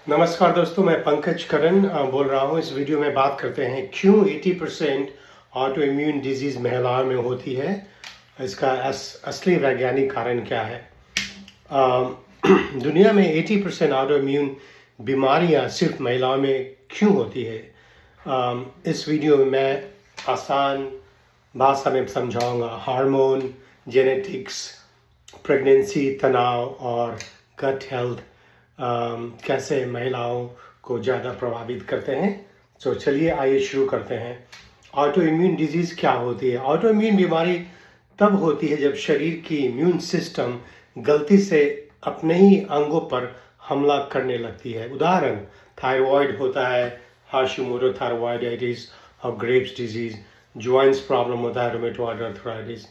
नमस्कार दोस्तों, मैं पंकज करण बोल रहा हूँ। इस वीडियो में बात करते हैं क्यों 80% ऑटो इम्यून डिजीज़ महिलाओं में होती है। इसका असली वैज्ञानिक कारण क्या है। दुनिया में 80% ऑटो इम्यून बीमारियाँ सिर्फ महिलाओं में क्यों होती है। इस वीडियो में मैं आसान भाषा में समझाऊंगा हार्मोन, जेनेटिक्स, प्रेगनेंसी, तनाव और गट हेल्थ कैसे महिलाओं को ज़्यादा प्रभावित करते हैं। तो चलिए आइए शुरू करते हैं। ऑटो इम्यून डिजीज़ क्या होती है। ऑटो इम्यून बीमारी तब होती है जब शरीर की इम्यून सिस्टम गलती से अपने ही अंगों पर हमला करने लगती है। उदाहरण, थायराइड होता है, हाशिमोटो थायराइडाइटिस और ग्रेव्स डिजीज़। जॉइंट्स प्रॉब्लम होता है, rheumatoid arthritis.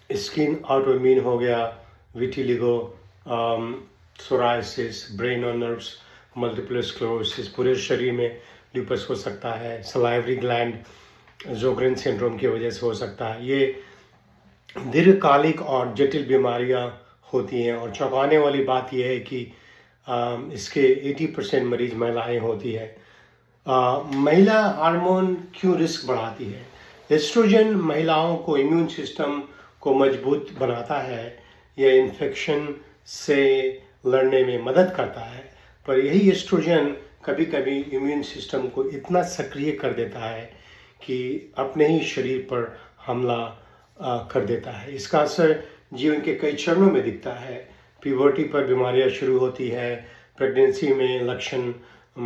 Skin auto immune हो गया, विटिलिगो, सोराइसिस, ब्रेन और नर्व्स, मल्टीपल स्क्लेरोसिस। पूरे शरीर में लूपस हो सकता है। सलाइवरी ग्लैंड जोग्रेन सिंड्रोम की वजह से हो सकता है। ये दीर्घकालिक और जटिल बीमारियां होती हैं और चौंकाने वाली बात यह है कि इसके 80% मरीज महिलाएं होती है। महिला हार्मोन क्यों रिस्क बढ़ाती है। एस्ट्रोजन महिलाओं को इम्यून सिस्टम को मजबूत बनाता है। यह इन्फेक्शन से लड़ने में मदद करता है, पर यही एस्ट्रोजन कभी कभी इम्यून सिस्टम को इतना सक्रिय कर देता है कि अपने ही शरीर पर हमला कर देता है। इसका असर जीवन के कई चरणों में दिखता है। प्यूबर्टी पर बीमारियां शुरू होती है, प्रेगनेंसी में लक्षण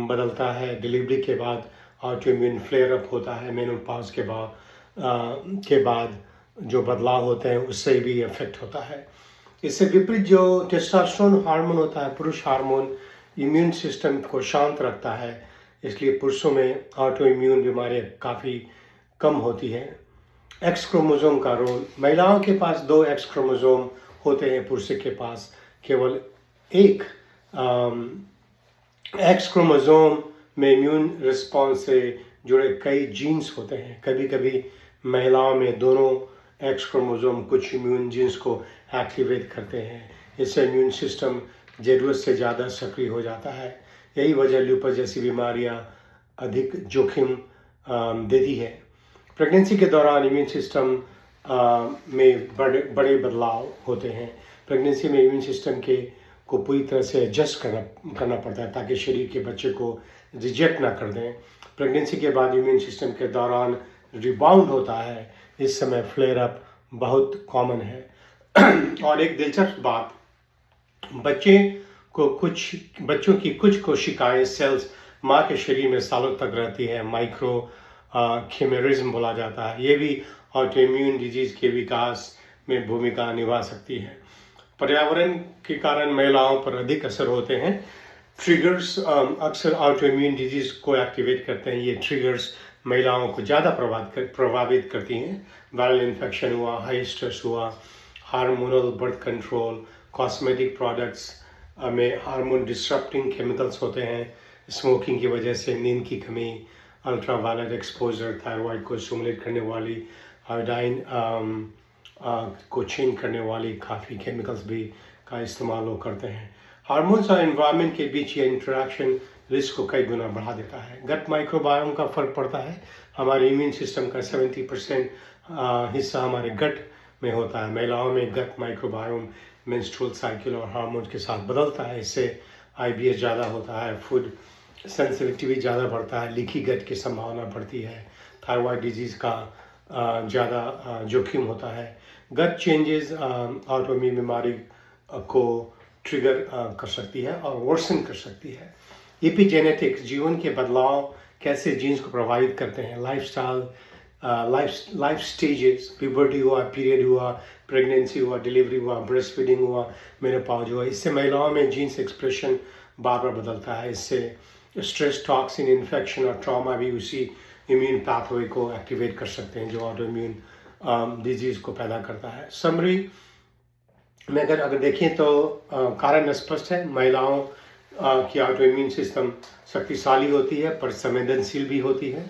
बदलता है, डिलीवरी के बाद ऑटो इम्यून फ्लेयर अप होता है, मेनोपॉज के बाद जो बदलाव होते हैं उससे भी इफेक्ट होता है। इससे विपरीत जो टेस्टोस्टेरोन हार्मोन होता है, पुरुष हार्मोन, इम्यून सिस्टम को शांत रखता है, इसलिए पुरुषों में ऑटो इम्यून बीमारियां काफ़ी कम होती हैं। एक्स क्रोमोसोम का रोल। महिलाओं के पास 2 एक्स क्रोमोसोम होते हैं, पुरुषों के पास केवल एक। एक्स क्रोमोसोम में इम्यून रिस्पॉन्स से जुड़े कई जीन्स होते हैं। कभी कभी महिलाओं में दोनों एक्स क्रोमोसोम कुछ इम्यून जीन्स को एक्टिवेट करते हैं। इससे इम्यून सिस्टम ज़रूरत से ज़्यादा सक्रिय हो जाता है। यही वजह लूपस जैसी बीमारियां अधिक जोखिम देती है। प्रेगनेंसी के दौरान इम्यून सिस्टम में बड़े बदलाव होते हैं। प्रेगनेंसी में इम्यून सिस्टम को पूरी तरह से एडजस्ट करना पड़ता है ताकि शरीर के बच्चे को रिजेक्ट ना कर दें। प्रेगनेंसी के बाद इम्यून सिस्टम के दौरान रिबाउंड होता है। इस समय फ्लेयर अप बहुत कॉमन है। और एक दिलचस्प बात, बच्चों की कुछ कोशिकाएं सेल्स माँ के शरीर में सालों तक रहती है। माइक्रो खिमेरिज्म बोला जाता है। ये भी ऑटो इम्यून डिजीज के विकास में भूमिका निभा सकती है। पर्यावरण के कारण महिलाओं पर अधिक असर होते हैं। ट्रिगर्स अक्सर ऑटो इम्यून डिजीज को एक्टिवेट करते हैं। ये ट्रिगर्स महिलाओं को ज़्यादा प्रभावित करती हैं। वायरल इन्फेक्शन हुआ, हाई स्ट्रेस हुआ, hormonal birth control, cosmetic products में हार्मोन डिस्टरप्टिंग केमिकल्स होते हैं। स्मोकिंग की वजह से नींद की कमी, अल्ट्रा वायलेट एक्सपोजर, थायराइड को स्टिमुलेट करने वाली, आयोडाइन को चेंज करने वाली काफ़ी केमिकल्स भी का इस्तेमाल वो करते हैं। हार्मोन्स और एनवायरनमेंट के बीच ये इंटरेक्शन रिस्क को कई गुना बढ़ा देता है। गट माइक्रोबायोम का फर्क पड़ता है। हमारे इम्यून सिस्टम का 70% हिस्सा हमारे गट में होता है। महिलाओं में गट माइक्रोबायोम मेंस्ट्रुअल साइकिल और हार्मोन के साथ बदलता है। इससे IBS ज़्यादा होता है, फूड सेंसिटिविटी ज़्यादा बढ़ता है, लीकी गट की संभावना बढ़ती है, थायराइड डिजीज़ का ज़्यादा जोखिम होता है। गट चेंजेस ऑटो इम्यून बीमारी को ट्रिगर कर सकती है और वर्सन कर सकती है। एपिजेनेटिक्स, जीवन के बदलाव कैसे जीन्स को प्रभावित करते हैं। लाइफस्टाइल, लाइफ स्टेजेस, प्यूबर्टी हुआ, पीरियड हुआ, प्रेगनेंसी हुआ, डिलीवरी हुआ, ब्रेस्ट फीडिंग हुआ, मेनोपॉज हुआ, इससे महिलाओं में जीन्स एक्सप्रेशन बार बार बदलता है। इससे स्ट्रेस, टॉक्सिन, इन्फेक्शन और ट्रॉमा भी उसी इम्यून पाथवे को एक्टिवेट कर सकते हैं जो ऑटो इम्यून डिजीज़ को पैदा करता है। समरी में अगर देखें तो कारण स्पष्ट है। महिलाओं की ऑटो इम्यून सिस्टम शक्तिशाली होती है पर संवेदनशील भी होती है।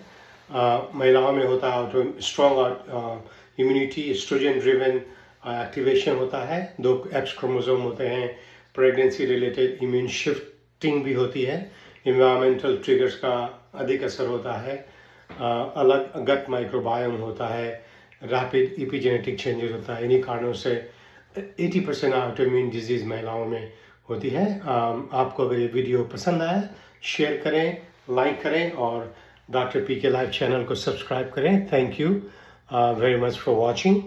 महिलाओं में होता है auto strong immunity, estrogen driven activation होता है। 2 एक्स क्रोमोसोम होते हैं। प्रेगनेंसी रिलेटेड इम्यून शिफ्ट टिंग भी होती है, इन्वायरमेंटल ट्रिगर्स का अधिक असर होता है, अलग गट माइक्रोबायोम होता है, रैपिड इपिजेनेटिक चेंजेस होता है। इन्हीं कारणों से 80% ऑटोइम्यून डिजीज़ महिलाओं में होती है। आपको अगर ये वीडियो पसंद आया, शेयर करें, लाइक करें और डॉक्टर पी के लाइव चैनल को सब्सक्राइब करें। Thank you very much for watching.